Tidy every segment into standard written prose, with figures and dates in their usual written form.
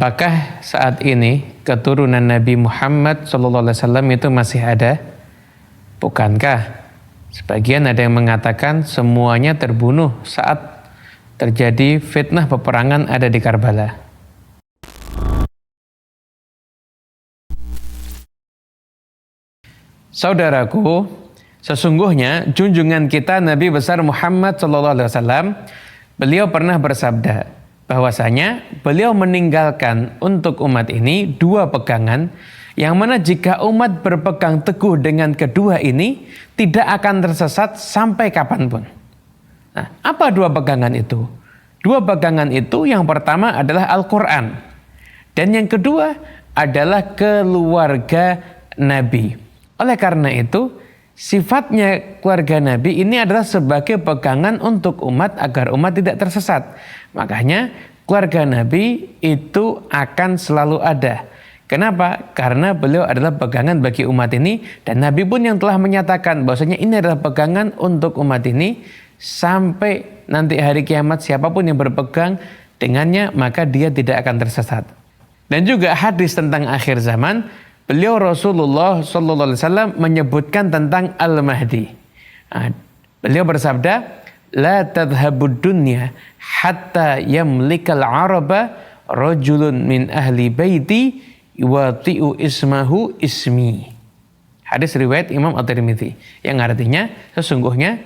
Apakah saat ini keturunan Nabi Muhammad SAW itu masih ada? Bukankah sebagian ada yang mengatakan semuanya terbunuh saat terjadi fitnah peperangan ada di Karbala? Saudaraku, sesungguhnya junjungan kita Nabi besar Muhammad SAW, beliau pernah bersabda bahwasanya beliau meninggalkan untuk umat ini dua pegangan yang mana jika umat berpegang teguh dengan kedua ini tidak akan tersesat sampai kapanpun. Nah, apa dua pegangan itu? Dua pegangan itu yang pertama adalah Al-Quran dan yang kedua adalah keluarga Nabi. Oleh karena itu, sifatnya keluarga Nabi ini adalah sebagai pegangan untuk umat agar umat tidak tersesat. Makanya keluarga Nabi itu akan selalu ada. Kenapa? Karena beliau adalah pegangan bagi umat ini dan Nabi pun yang telah menyatakan bahwasanya ini adalah pegangan untuk umat ini sampai nanti hari kiamat siapapun yang berpegang dengannya maka dia tidak akan tersesat. Dan juga hadis tentang akhir zaman, beliau Rasulullah SAW menyebutkan tentang Al-Mahdi. Beliau bersabda, la tadhhabud dunya hatta yamlikal araba rajulun min ahli baiti yuwati'u ismahu ismi. Hadis riwayat Imam At-Tirmidzi yang artinya sesungguhnya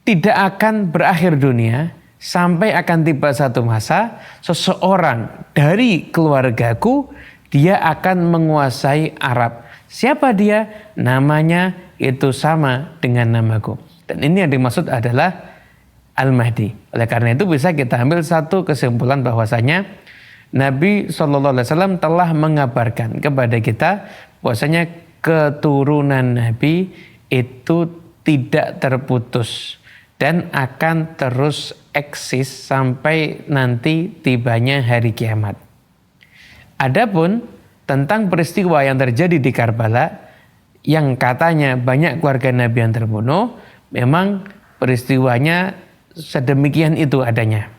tidak akan berakhir dunia sampai akan tiba satu masa seseorang dari keluargaku dia akan menguasai Arab. Siapa dia? Namanya itu sama dengan namaku. Dan ini yang dimaksud adalah Al-Mahdi. Oleh karena itu bisa kita ambil satu kesimpulan bahwasanya Nabi SAW telah mengabarkan kepada kita bahwasanya keturunan Nabi itu tidak terputus dan akan terus eksis sampai nanti tibanya hari kiamat. Adapun tentang peristiwa yang terjadi di Karbala yang katanya banyak keluarga Nabi yang terbunuh, memang peristiwanya sedemikian itu adanya.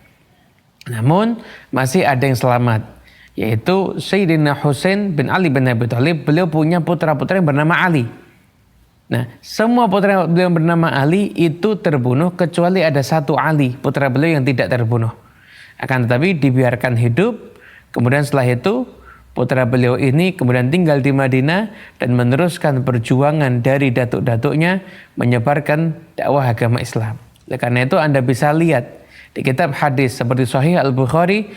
Namun masih ada yang selamat, yaitu Sayyidina Husain bin Ali bin Abi Thalib. Beliau punya putra-putra yang bernama Ali. Nah, semua putra beliau yang bernama Ali itu terbunuh kecuali ada satu Ali, putra beliau yang tidak terbunuh. Akan tetapi dibiarkan hidup. Kemudian setelah itu putra beliau ini kemudian tinggal di Madinah dan meneruskan perjuangan dari datuk-datuknya menyebarkan dakwah agama Islam. Oleh karena itu Anda bisa lihat di kitab hadis seperti Sahih Al-Bukhari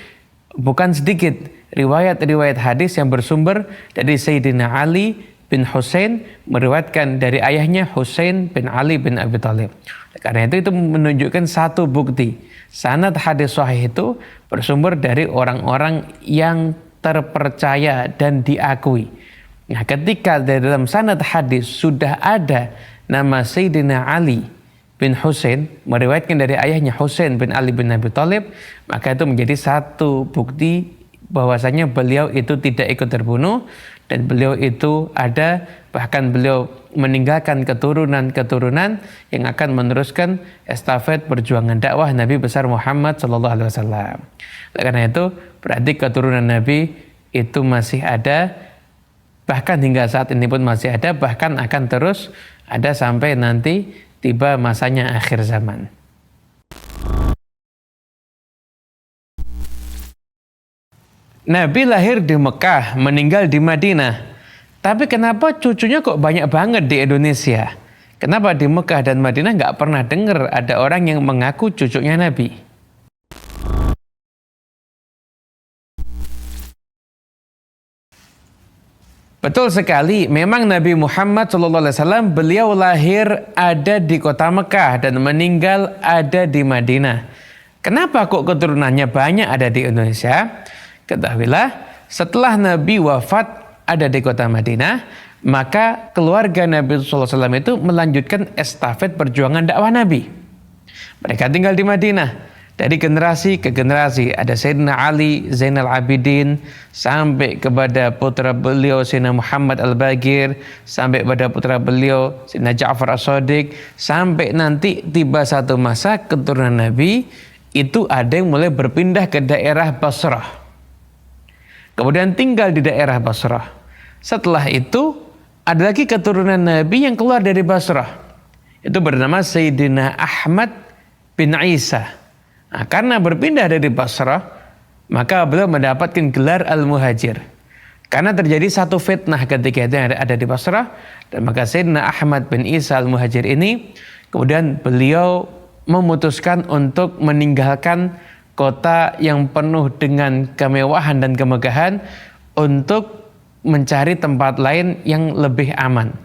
bukan sedikit riwayat-riwayat hadis yang bersumber dari Sayyidina Ali bin Husain meriwayatkan dari ayahnya Husain bin Ali bin Abi Thalib. Oleh karena itu menunjukkan satu bukti sanad hadis sahih itu bersumber dari orang-orang yang terpercaya dan diakui. Nah, ketika dalam sanad hadis sudah ada nama Sayyidina Ali bin Husain meriwayatkan dari ayahnya Husain bin Ali bin Abi Thalib, maka itu menjadi satu bukti bahwasanya beliau itu tidak ikut terbunuh dan beliau itu ada, bahkan beliau meninggalkan keturunan-keturunan yang akan meneruskan estafet perjuangan dakwah Nabi besar Muhammad SAW. Karena itu berarti keturunan Nabi itu masih ada, bahkan hingga saat ini pun masih ada, bahkan akan terus ada sampai nanti tiba masanya akhir zaman. Nabi lahir di Mekah, meninggal di Madinah. Tapi kenapa cucunya kok banyak banget di Indonesia? Kenapa di Mekah dan Madinah nggak pernah dengar ada orang yang mengaku cucunya Nabi? Betul sekali, memang Nabi Muhammad SAW beliau lahir ada di kota Mekah dan meninggal ada di Madinah. Kenapa kok keturunannya banyak ada di Indonesia? Ketahuilah, setelah Nabi wafat ada di kota Madinah, maka keluarga Nabi SAW itu melanjutkan estafet perjuangan dakwah Nabi. Mereka tinggal di Madinah. Dari generasi ke generasi ada Sayyidina Ali Zainal Abidin sampai kepada putra beliau Sayyidina Muhammad Al-Baqir, sampai pada putra beliau Sayyidina Ja'far As-Shadiq, sampai nanti tiba satu masa keturunan Nabi itu ada yang mulai berpindah ke daerah Basrah. kemudian tinggal di daerah Basrah. Setelah itu ada lagi keturunan Nabi yang keluar dari Basrah, itu bernama Sayyidina Ahmad bin Isa. Nah, karena berpindah dari Basrah, maka beliau mendapatkan gelar Al-Muhajir. Karena terjadi satu fitnah ketika itu yang ada di Basrah, dan maka Sayyidina Ahmad bin Isa Al-Muhajir ini kemudian beliau memutuskan untuk meninggalkan kota yang penuh dengan kemewahan dan kemegahan untuk mencari tempat lain yang lebih aman.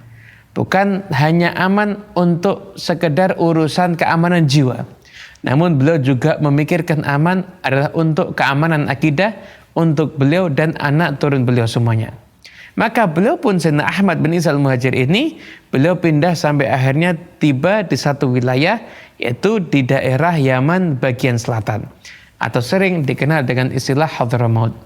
Bukan hanya aman untuk sekedar urusan keamanan jiwa, namun beliau juga memikirkan aman adalah untuk keamanan akidah untuk beliau dan anak turun beliau semuanya. Maka beliau pun Sayyidina Ahmad bin Isa Al-Muhajir ini, beliau pindah sampai akhirnya tiba di satu wilayah, yaitu di daerah Yaman bagian selatan, atau sering dikenal dengan istilah Hadramaut.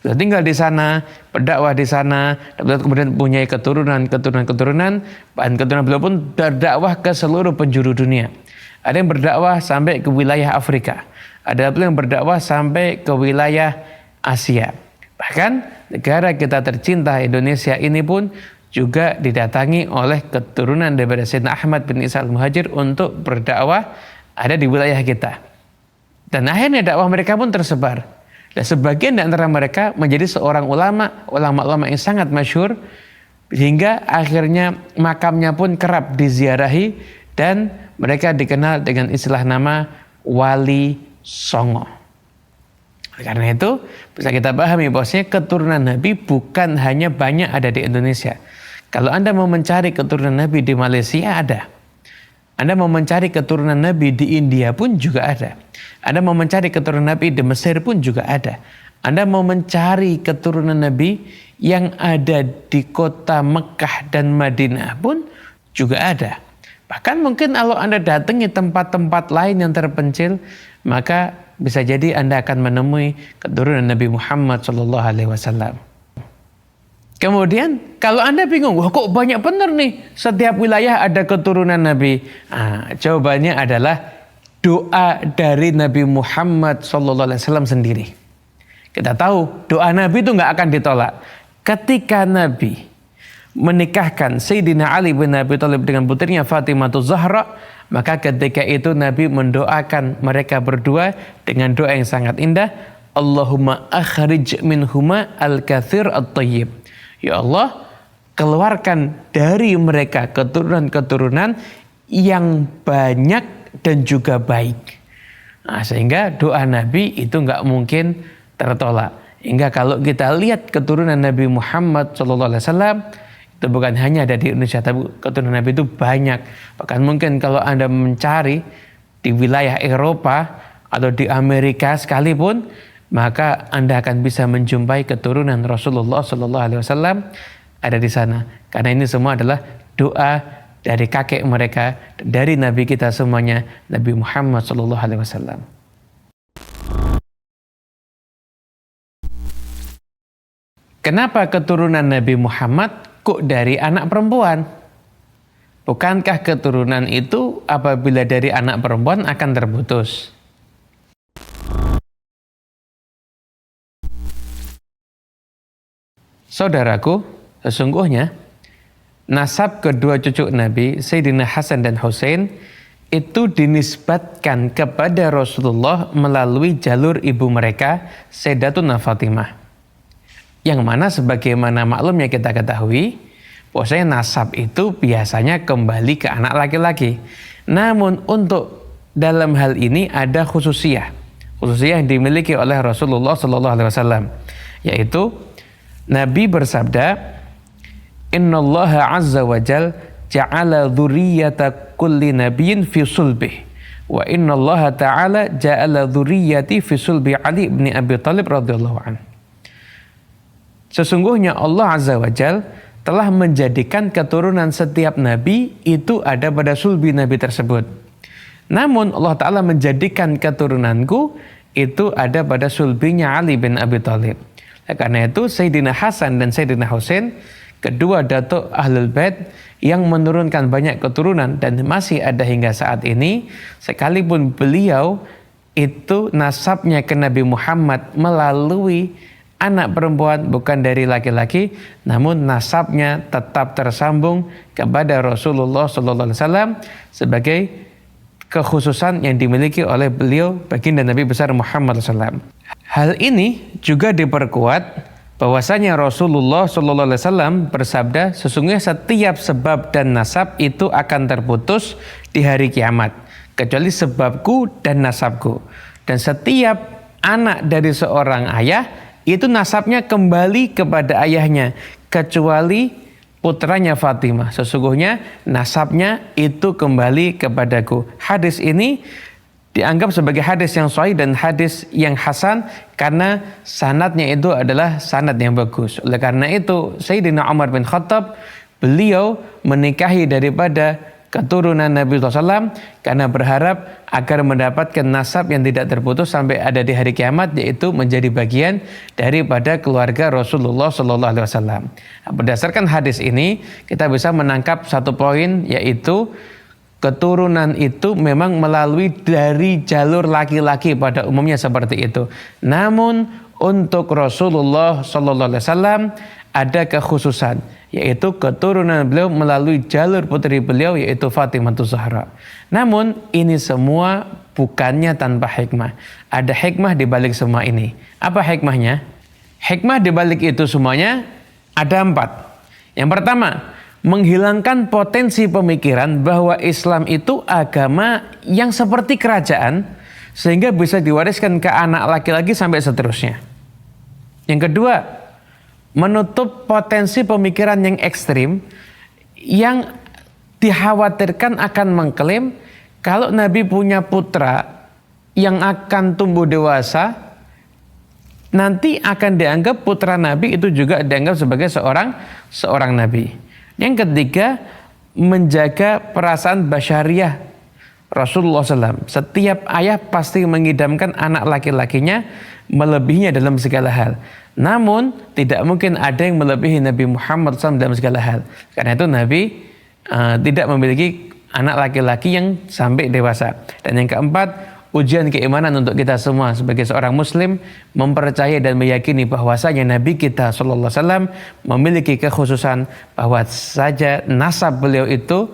Beliau tinggal di sana, berdakwah di sana, dan beliau kemudian punya keturunan, bahkan keturunan beliau pun berdakwah ke seluruh penjuru dunia. Ada yang berdakwah sampai ke wilayah Afrika, ada pula yang berdakwah sampai ke wilayah Asia. Bahkan negara kita tercinta Indonesia ini pun juga didatangi oleh keturunan daripada Sayyidina Ahmad bin Isa Al-Muhajir untuk berdakwah ada di wilayah kita. Dan akhirnya dakwah mereka pun tersebar. Dan sebagian di antara mereka menjadi seorang ulama yang sangat masyhur, hingga akhirnya makamnya pun kerap diziarahi dan mereka dikenal dengan istilah nama Wali Songo. Karena itu bisa kita pahami bahwasanya keturunan Nabi bukan hanya banyak ada di Indonesia. Kalau Anda mau mencari keturunan Nabi di Malaysia ada. Anda mau mencari keturunan Nabi di India pun juga ada. Anda mau mencari keturunan Nabi di Mesir pun juga ada. Anda mau mencari keturunan Nabi yang ada di kota Mekah dan Madinah pun juga ada. Bahkan mungkin kalau Anda datangi tempat-tempat lain yang terpencil, maka bisa jadi Anda akan menemui keturunan Nabi Muhammad SAW. Kemudian kalau Anda bingung, wah kok banyak benar nih, setiap wilayah ada keturunan Nabi. Jawabannya adalah doa dari Nabi Muhammad SAW sendiri. Kita tahu doa Nabi itu nggak akan ditolak. Ketika Nabi menikahkan Sayyidina Ali bin Abi Thalib dengan putrinya Fatimah Zahra, maka ketika itu Nabi mendoakan mereka berdua dengan doa yang sangat indah. Allahumma akhrij minhuma al-kathir at-tayyib. Ya Allah, keluarkan dari mereka keturunan-keturunan yang banyak dan juga baik. Sehingga doa Nabi itu nggak mungkin tertolak. Hingga kalau kita lihat keturunan Nabi Muhammad SAW, itu bukan hanya ada di Indonesia, tapi keturunan Nabi itu banyak. Bahkan mungkin kalau Anda mencari di wilayah Eropa atau di Amerika sekalipun, maka Anda akan bisa menjumpai keturunan Rasulullah SAW ada di sana. Karena ini semua adalah doa dari kakek mereka, dari Nabi kita semuanya, Nabi Muhammad SAW. Kenapa keturunan Nabi Muhammad kok dari anak perempuan? Bukankah keturunan itu apabila dari anak perempuan akan terputus? Saudaraku, sesungguhnya nasab kedua cucu Nabi, Sayyidina Hasan dan Husain, itu dinisbatkan kepada Rasulullah melalui jalur ibu mereka, Sayyidatuna Fatimah. Yang mana sebagaimana maklumnya kita ketahui, bahwasanya nasab itu biasanya kembali ke anak laki-laki. Namun untuk dalam hal ini ada khususiyah yang dimiliki oleh Rasulullah SAW, yaitu Nabi bersabda, Innallaha azza wa jal ja'ala dzurriyyata kulli nabiyyin fi sulbih wa innallaha ta'ala ja'ala dzurriyyati fi sulbi Ali bin Abi Thalib radhiyallahu anhu. Sesungguhnya Allah azza wa jal telah menjadikan keturunan setiap nabi itu ada pada sulbi nabi tersebut. Namun Allah Ta'ala menjadikan keturunanku itu ada pada sulbinya Ali bin Abi Thalib. Karena itu Sayyidina Hasan dan Sayyidina Husain, kedua datuk Ahlul Bait yang menurunkan banyak keturunan dan masih ada hingga saat ini, sekalipun beliau itu nasabnya ke Nabi Muhammad melalui anak perempuan, bukan dari laki-laki, namun nasabnya tetap tersambung kepada Rasulullah SAW sebagai kekhususan yang dimiliki oleh beliau, baginda Nabi besar Muhammad SAW. Hal ini juga diperkuat bahwasanya Rasulullah SAW bersabda, sesungguhnya setiap sebab dan nasab itu akan terputus di hari kiamat, kecuali sebabku dan nasabku. Dan setiap anak dari seorang ayah itu nasabnya kembali kepada ayahnya, kecuali putranya Fatimah. Sesungguhnya nasabnya itu kembali kepadaku. Hadis ini dianggap sebagai hadis yang sahih dan hadis yang hasan karena sanadnya itu adalah sanad yang bagus. Oleh karena itu Sayyidina Umar bin Khattab, beliau menikahi daripada keturunan Nabi SAW karena berharap agar mendapatkan nasab yang tidak terputus sampai ada di hari kiamat, yaitu menjadi bagian daripada keluarga Rasulullah SAW. Berdasarkan hadis ini kita bisa menangkap satu poin, yaitu keturunan itu memang melalui dari jalur laki-laki pada umumnya seperti itu. Namun untuk Rasulullah SAW ada kekhususan, yaitu keturunan beliau melalui jalur putri beliau, yaitu Fatimah Zahra. Namun ini semua bukannya tanpa hikmah. Ada hikmah di balik semua ini. Apa hikmahnya? Hikmah di balik itu semuanya ada 4. Yang pertama, menghilangkan potensi pemikiran bahwa Islam itu agama yang seperti kerajaan, sehingga bisa diwariskan ke anak laki-laki sampai seterusnya. Yang kedua, menutup potensi pemikiran yang ekstrim yang dikhawatirkan akan mengklaim kalau Nabi punya putra yang akan tumbuh dewasa, nanti akan dianggap putra Nabi itu juga dianggap sebagai seorang Nabi. Yang ketiga, menjaga perasaan basyariah Rasulullah SAW. Setiap ayah pasti mengidamkan anak laki-lakinya, melebihinya dalam segala hal. Namun tidak mungkin ada yang melebihi Nabi Muhammad SAW dalam segala hal. Karena itu Nabi tidak memiliki anak laki-laki yang sampai dewasa. Dan yang keempat, ujian keimanan untuk kita semua sebagai seorang muslim, mempercayai dan meyakini bahwasanya Nabi kita SAW memiliki kekhususan bahwa saja nasab beliau itu,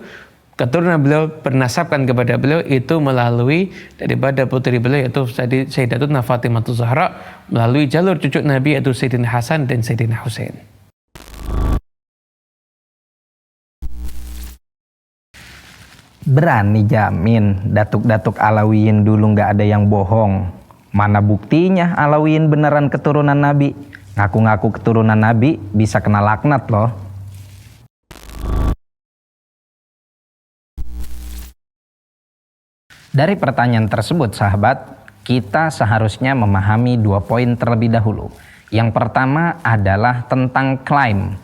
keturunan beliau bernasabkan kepada beliau itu melalui daripada putri beliau, yaitu Sayyidatuna Fatimah Zahra, melalui jalur cucu Nabi, yaitu Sayyidina Hasan dan Sayyidina Husain. Berani jamin datuk-datuk Alawiyin dulu nggak ada yang bohong. Mana buktinya Alawiyin beneran keturunan Nabi? Ngaku-ngaku keturunan Nabi bisa kena laknat loh. Dari pertanyaan tersebut sahabat, kita seharusnya memahami 2 poin terlebih dahulu. Yang pertama adalah tentang klaim.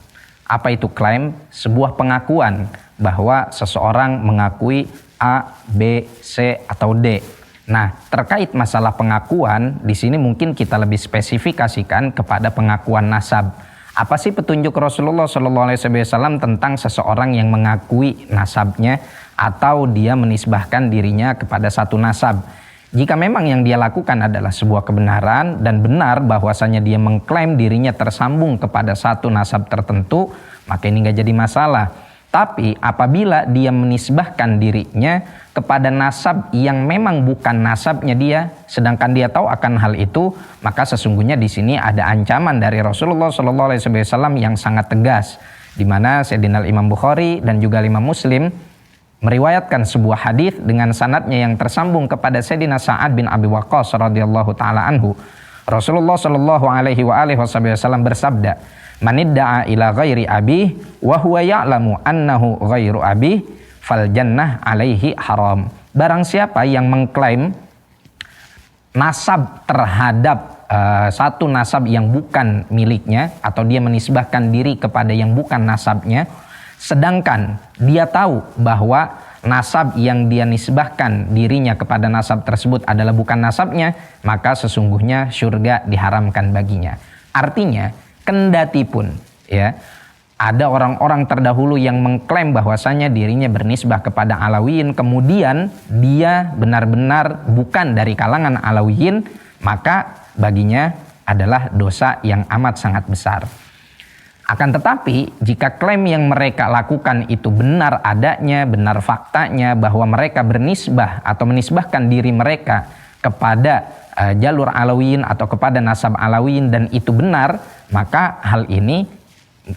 Apa itu klaim? Sebuah pengakuan bahwa seseorang mengakui A, B, C, atau D. Nah, terkait masalah pengakuan, di sini mungkin kita lebih spesifikasikan kepada pengakuan nasab. Apa sih petunjuk Rasulullah SAW tentang seseorang yang mengakui nasabnya atau dia menisbahkan dirinya kepada satu nasab? Jika memang yang dia lakukan adalah sebuah kebenaran dan benar bahwasanya dia mengklaim dirinya tersambung kepada satu nasab tertentu, maka ini nggak jadi masalah. Tapi apabila dia menisbahkan dirinya kepada nasab yang memang bukan nasabnya dia, sedangkan dia tahu akan hal itu, maka sesungguhnya di sini ada ancaman dari Rasulullah SAW yang sangat tegas, di mana Sayyidina Imam Bukhari dan juga Imam Muslim meriwayatkan sebuah hadis dengan sanadnya yang tersambung kepada Sayyidina Sa'ad bin Abi Waqqas radhiyallahu taala anhu. Rasulullah sallallahu alaihi wasallam bersabda, "Manidda'a ila ghairi abi wa huwa ya'lamu annahu ghairu abi fal jannah alaihi haram." Barang siapa yang mengklaim nasab terhadap satu nasab yang bukan miliknya, atau dia menisbahkan diri kepada yang bukan nasabnya, sedangkan dia tahu bahwa nasab yang dia nisbahkan dirinya kepada nasab tersebut adalah bukan nasabnya, maka sesungguhnya surga diharamkan baginya. Artinya, kendati pun ya ada orang-orang terdahulu yang mengklaim bahwasanya dirinya bernisbah kepada Alawiyin, kemudian dia benar-benar bukan dari kalangan Alawiyin, maka baginya adalah dosa yang amat sangat besar. Akan tetapi jika klaim yang mereka lakukan itu benar adanya, benar faktanya, bahwa mereka bernisbah atau menisbahkan diri mereka kepada jalur Alawiyin atau kepada nasab Alawiyin dan itu benar, maka hal ini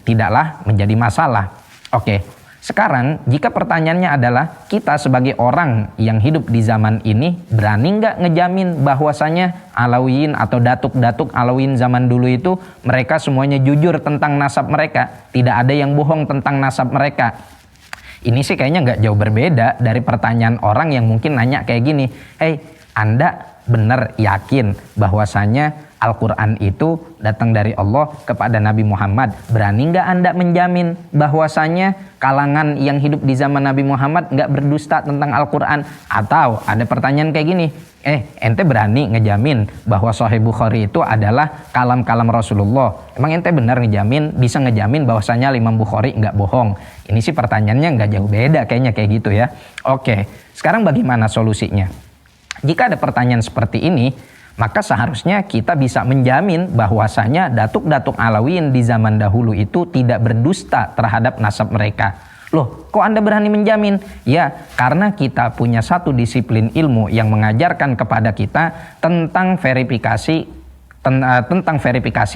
tidaklah menjadi masalah. Oke, sekarang jika pertanyaannya adalah kita sebagai orang yang hidup di zaman ini berani nggak ngejamin bahwasanya Alawiyin atau datuk-datuk Alawiyin zaman dulu itu mereka semuanya jujur tentang nasab mereka, tidak ada yang bohong tentang nasab mereka? Ini sih kayaknya nggak jauh berbeda dari pertanyaan orang yang mungkin nanya kayak gini, "Hey, Anda benar yakin bahwasanya Al-Quran itu datang dari Allah kepada Nabi Muhammad? Berani nggak Anda menjamin bahwasanya kalangan yang hidup di zaman Nabi Muhammad nggak berdusta tentang Al-Quran?" Atau ada pertanyaan kayak gini, ente berani ngejamin bahwa Sahih Bukhari itu adalah kalam-kalam Rasulullah? Emang ente benar ngejamin, bisa ngejamin bahwasanya Imam Bukhari nggak bohong? Ini sih pertanyaannya nggak jauh beda kayaknya kayak gitu ya. Oke, sekarang bagaimana solusinya? Jika ada pertanyaan seperti ini, maka seharusnya kita bisa menjamin bahwasanya datuk-datuk Alawiyin di zaman dahulu itu tidak berdusta terhadap nasab mereka. Loh, kok Anda berani menjamin? Ya, karena kita punya satu disiplin ilmu yang mengajarkan kepada kita tentang verifikasi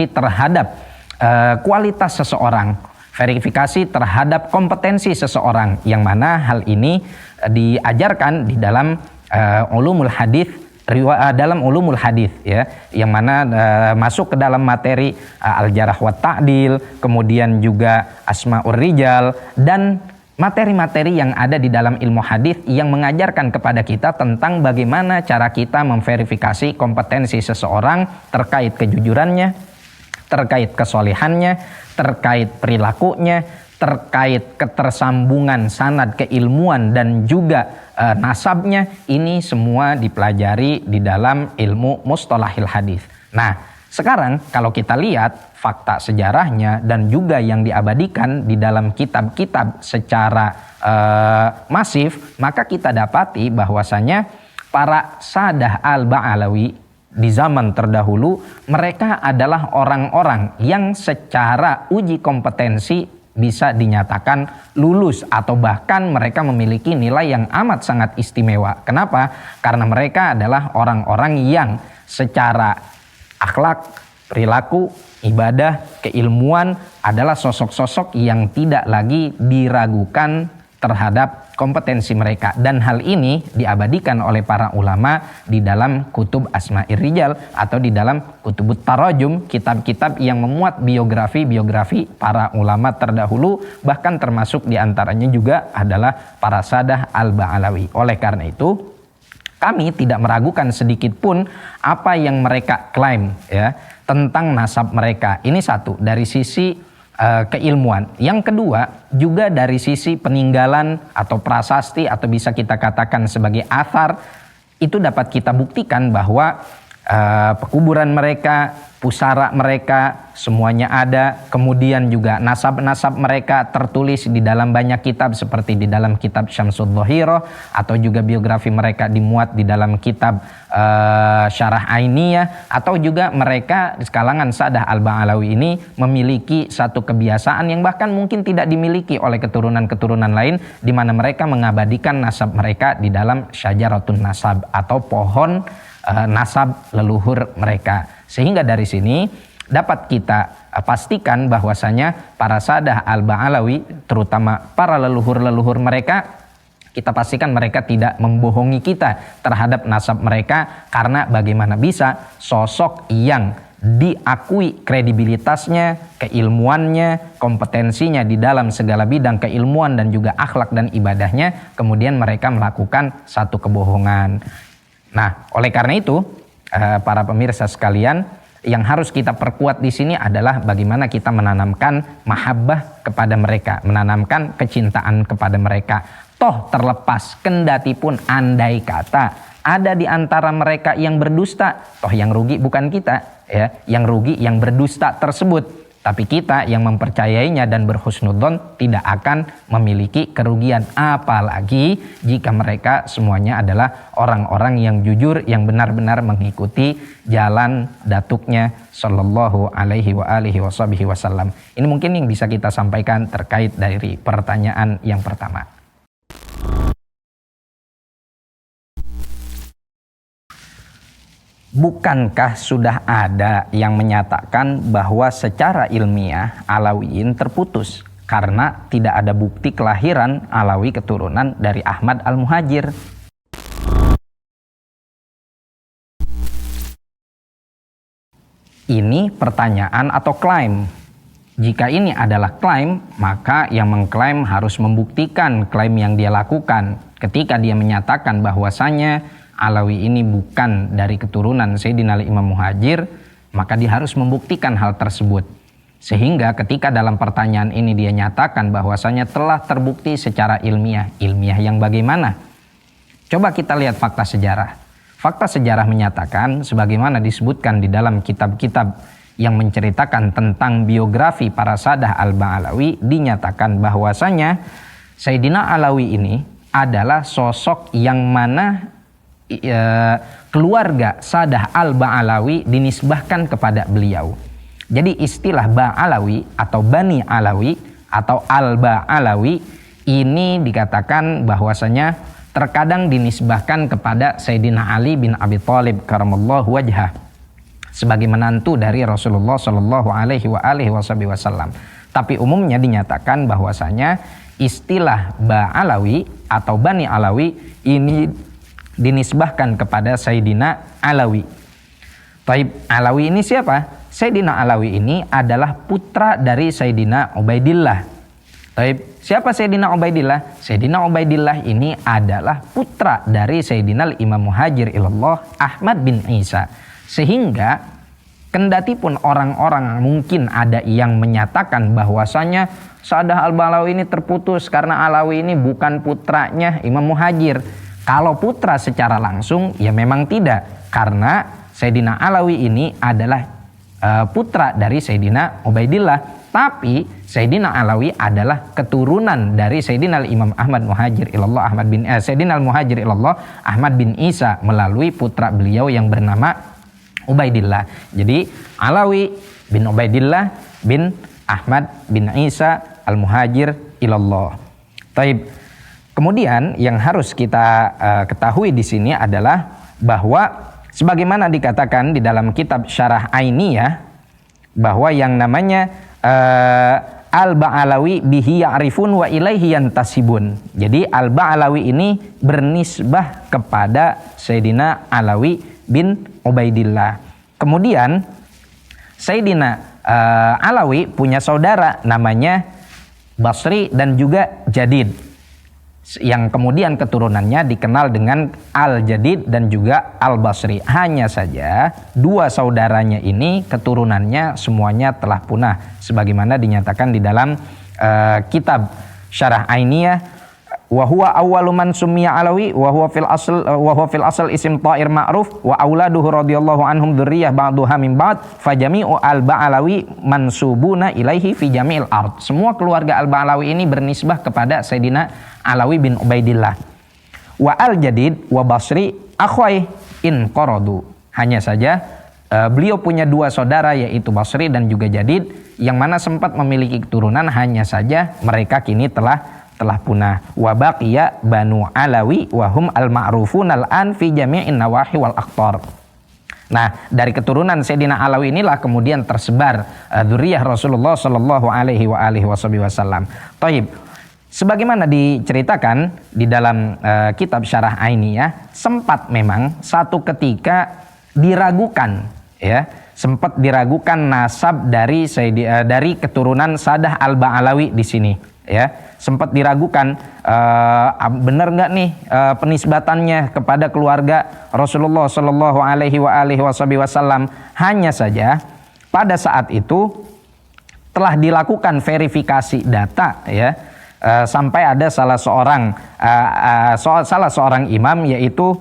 terhadap kualitas seseorang, verifikasi terhadap kompetensi seseorang, yang mana hal ini diajarkan di dalam ulumul hadis, dalam ulumul hadis ya, yang mana masuk ke dalam materi al-jarh wa ta'dil, kemudian juga asmaur rijal dan materi-materi yang ada di dalam ilmu hadis yang mengajarkan kepada kita tentang bagaimana cara kita memverifikasi kompetensi seseorang terkait kejujurannya, terkait kesolehannya, terkait perilakunya, terkait ketersambungan sanad keilmuan dan juga nasabnya. Ini semua dipelajari di dalam ilmu mustalahil hadis. Nah, sekarang kalau kita lihat fakta sejarahnya dan juga yang diabadikan di dalam kitab-kitab secara masif, maka kita dapati bahwasanya para sadah al-Ba'alawi di zaman terdahulu mereka adalah orang-orang yang secara uji kompetensi bisa dinyatakan lulus atau bahkan mereka memiliki nilai yang amat sangat istimewa. Kenapa? Karena mereka adalah orang-orang yang secara akhlak, perilaku, ibadah, keilmuan adalah sosok-sosok yang tidak lagi diragukan terhadap kompetensi mereka, dan hal ini diabadikan oleh para ulama di dalam kutub Asma'ir Rijal atau di dalam kutubut tarajum, kitab-kitab yang memuat biografi-biografi para ulama terdahulu, bahkan termasuk diantaranya juga adalah para sadah al-Ba'alawi. Oleh karena itu kami tidak meragukan sedikit pun apa yang mereka klaim ya tentang nasab mereka. Ini satu dari sisi keilmuan. Yang kedua juga dari sisi peninggalan atau prasasti atau bisa kita katakan sebagai athar, itu dapat kita buktikan bahwa pekuburan mereka, pusara mereka semuanya ada. Kemudian juga nasab-nasab mereka tertulis di dalam banyak kitab seperti di dalam kitab Syamsul Dhahirah, atau juga biografi mereka dimuat di dalam kitab Syarah Ainiyah, atau juga mereka di kalangan Sadah Al-Ba'alawi ini memiliki satu kebiasaan yang bahkan mungkin tidak dimiliki oleh keturunan-keturunan lain, di mana mereka mengabadikan nasab mereka di dalam Syajaratun Nasab atau pohon nasab leluhur mereka. Sehingga dari sini dapat kita pastikan bahwasanya para Sadah Al-Ba'alawi, terutama para leluhur-leluhur mereka, kita pastikan mereka tidak membohongi kita terhadap nasab mereka. Karena bagaimana bisa sosok yang diakui kredibilitasnya, keilmuannya, kompetensinya di dalam segala bidang keilmuan dan juga akhlak dan ibadahnya, kemudian mereka melakukan satu kebohongan. Nah, oleh karena itu, para pemirsa sekalian, yang harus kita perkuat di sini adalah bagaimana kita menanamkan mahabbah kepada mereka, menanamkan kecintaan kepada mereka. Toh terlepas kendati pun andai kata ada di antara mereka yang berdusta, toh yang rugi bukan kita, ya. Yang rugi yang berdusta tersebut. Tapi kita yang mempercayainya dan berhusnudzon tidak akan memiliki kerugian. Apalagi jika mereka semuanya adalah orang-orang yang jujur, yang benar-benar mengikuti jalan datuknya sallallahu alaihi wa alihi wasallam. Ini mungkin yang bisa kita sampaikan terkait dari pertanyaan yang pertama. Bukankah sudah ada yang menyatakan bahwa secara ilmiah Alawiyin terputus karena tidak ada bukti kelahiran Alawi keturunan dari Ahmad Al-Muhajir? Ini pertanyaan atau klaim. Jika ini adalah klaim, maka yang mengklaim harus membuktikan klaim yang dia lakukan. Ketika dia menyatakan bahwasanya Alawi ini bukan dari keturunan Sayyidina Imam Muhajir, maka dia harus membuktikan hal tersebut. Sehingga ketika dalam pertanyaan ini dia nyatakan bahwasanya telah terbukti secara ilmiah. Ilmiah yang bagaimana? Coba kita lihat fakta sejarah. Fakta sejarah menyatakan sebagaimana disebutkan di dalam kitab-kitab yang menceritakan tentang biografi para Sadah Al-Ba'alawi, dinyatakan bahwasanya Sayyidina Alawi ini adalah sosok yang mana keluarga Sadah Al-Ba'alawi dinisbahkan kepada beliau. Jadi istilah Ba'alawi atau Bani Alawi atau Al-Ba'alawi ini dikatakan bahwasanya terkadang dinisbahkan kepada Sayyidina Ali bin Abi Thalib karamallahu wajhah sebagai menantu dari Rasulullah Shallallahu alaihi wasallam. Tapi umumnya dinyatakan bahwasanya istilah Ba'alawi atau Bani Alawi ini dinisbahkan kepada Sayyidina Alawi. Taib, Alawi ini siapa? Sayyidina Alawi ini adalah putra dari Sayyidina Ubaidillah. Taib, siapa Sayyidina Ubaidillah? Sayyidina Ubaidillah ini adalah putra dari Sayyidina Imam Muhajir ilallah Ahmad bin Isa. Sehingga kendati pun orang-orang mungkin ada yang menyatakan bahwasanya Sadah Al-Ba'alawi ini terputus karena Alawi ini bukan putranya Imam Muhajir. Kalau putra secara langsung ya memang tidak, karena Sayyidina Alawi ini adalah putra dari Sayyidina Ubaidillah, tapi Sayyidina Alawi adalah keturunan dari Sayyidina Imam Ahmad Muhajir ilallah Sayyidina Al-Muhajir ilallah Ahmad bin Isa melalui putra beliau yang bernama Ubaidillah. Jadi Alawi bin Ubaidillah bin Ahmad bin Isa Al-Muhajir ilallah. Taib. Kemudian yang harus kita ketahui di sini adalah bahwa sebagaimana dikatakan di dalam kitab Syarah Ainiyah bahwa yang namanya Al-Ba'alawi bihi ya'rifun wa ilaihi yantasibun. Jadi Al-Ba'alawi ini bernisbah kepada Sayyidina Alawi bin Ubaidillah. Kemudian Sayyidina Alawi punya saudara namanya Basri dan juga Jadid, yang kemudian keturunannya dikenal dengan Al-Jadid dan juga Al-Basri. Hanya saja dua saudaranya ini keturunannya semuanya telah punah sebagaimana dinyatakan di dalam kitab Syarah Ainiyah, wa huwa awwalu man summiya Alawi wa huwa fil asl isim ta'ir ma'ruf wa auladuhu radhiyallahu anhum dzurriyyah ba'duha min ba'd fajami'u al-Ba'alawi mansubuna ilaihi fi jami'il ard. Semua keluarga Al-Ba'alawi ini bernisbah kepada Sayyidina Alawi bin Ubaidillah. Wa Al-Jadid wa Basri akhwai in qaradu. Hanya saja beliau punya dua saudara yaitu Basri dan juga Jadid yang mana sempat memiliki keturunan, hanya saja mereka kini telah punah. Wa baqiya Banu Alawi wa hum al-ma'rufun al-an fi jami'in nawahi wal aqtar. Nah, dari keturunan Sayyidina Alawi inilah kemudian tersebar dzurriyyah Rasulullah sallallahu alaihi wasallam. Taib. Sebagaimana diceritakan di dalam kitab Syarah Ainiyah, sempat memang satu ketika diragukan, ya, sempat diragukan nasab dari keturunan Sadah Al-Ba'alawi di sini, ya, sempat diragukan benar nggak nih penisbatannya kepada keluarga Rasulullah Shallallahu Alaihi Wasallam. Hanya saja pada saat itu telah dilakukan verifikasi data, ya. Sampai ada salah seorang imam yaitu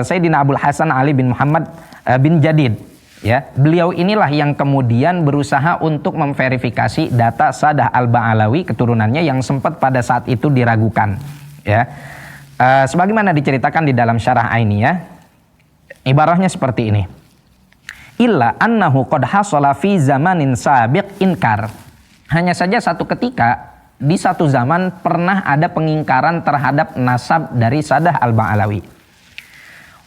Sayyidina Abul Hasan Ali bin Muhammad bin Jadid, Ya, beliau inilah yang kemudian berusaha untuk memverifikasi data Sadah Al-Ba'alawi keturunannya yang sempat pada saat itu diragukan. Ya, sebagaimana diceritakan di dalam syarah Ainiyah, ibarahnya seperti ini. Illa annahu qad hasala fi zamanin sabiq inkar. Hanya saja satu ketika di satu zaman pernah ada pengingkaran terhadap nasab dari Sadah Al-Ba'alawi.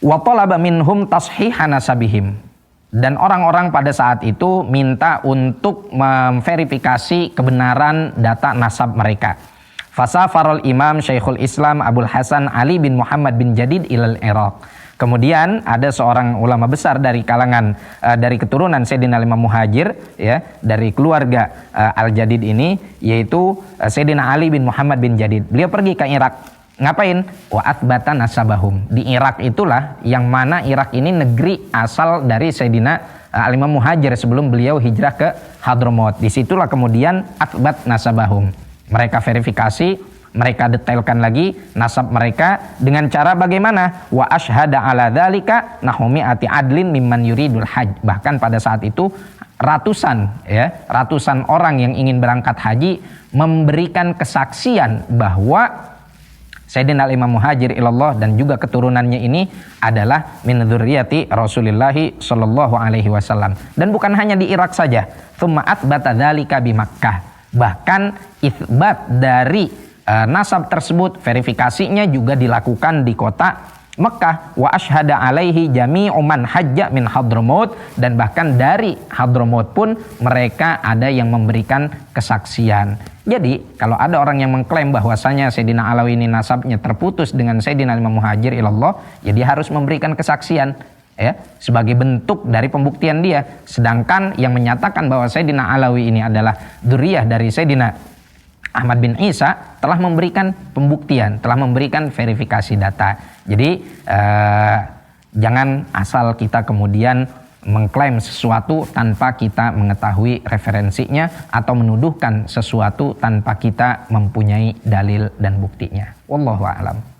Wa talaba minhum tashiha nasabihim. Dan orang-orang pada saat itu minta untuk memverifikasi kebenaran data nasab mereka. Fasafarul Imam Syekhul Islam Abdul Hasan Ali bin Muhammad bin Jadid ilal Iraq. Kemudian ada seorang ulama besar dari kalangan dari keturunan Sayyidina Imam Muhajir, ya, dari keluarga Al-Jadid ini, yaitu Sayyidina Ali bin Muhammad bin Jadid. Beliau pergi ke Irak. Ngapain? Wa athbata nasabahum. Di Irak itulah yang mana Irak ini negeri asal dari Sayyidina Al-Imam Muhajir sebelum beliau hijrah ke Hadramaut. Disitulah kemudian athbat nasabahum. Mereka verifikasi, mereka detailkan lagi nasab mereka dengan cara bagaimana? Wa ashhada ala dzalika nahumi ati adlin mimman yuridul hajj. Bahkan pada saat itu ratusan orang yang ingin berangkat haji memberikan kesaksian bahwa Sayyidina Imam Muhajir ilallah dan juga keturunannya ini adalah min dzurriyyati Rasulillah sallallahu alaihi wasallam. Dan bukan hanya di Irak saja. Tsumma atsbata dzalika bi Makkah. Bahkan itsbat dari nasab tersebut, verifikasinya juga dilakukan di kota Mekah. Wa asyhada alaihi jami'u man hajja min Hadramaut, dan bahkan dari Hadramaut pun mereka ada yang memberikan kesaksian. Jadi kalau ada orang yang mengklaim bahwasanya Sayyidina Alawi ini nasabnya terputus dengan Sayyidina Imam Muhajir ilallah, ya dia harus memberikan kesaksian, ya, sebagai bentuk dari pembuktian dia. Sedangkan yang menyatakan bahwa Sayyidina Alawi ini adalah dzurriyyah dari Sayyidina Ahmad bin Isa telah memberikan pembuktian, telah memberikan verifikasi data. Jadi jangan asal kita kemudian mengklaim sesuatu tanpa kita mengetahui referensinya atau menuduhkan sesuatu tanpa kita mempunyai dalil dan buktinya. Wallahu a'lam.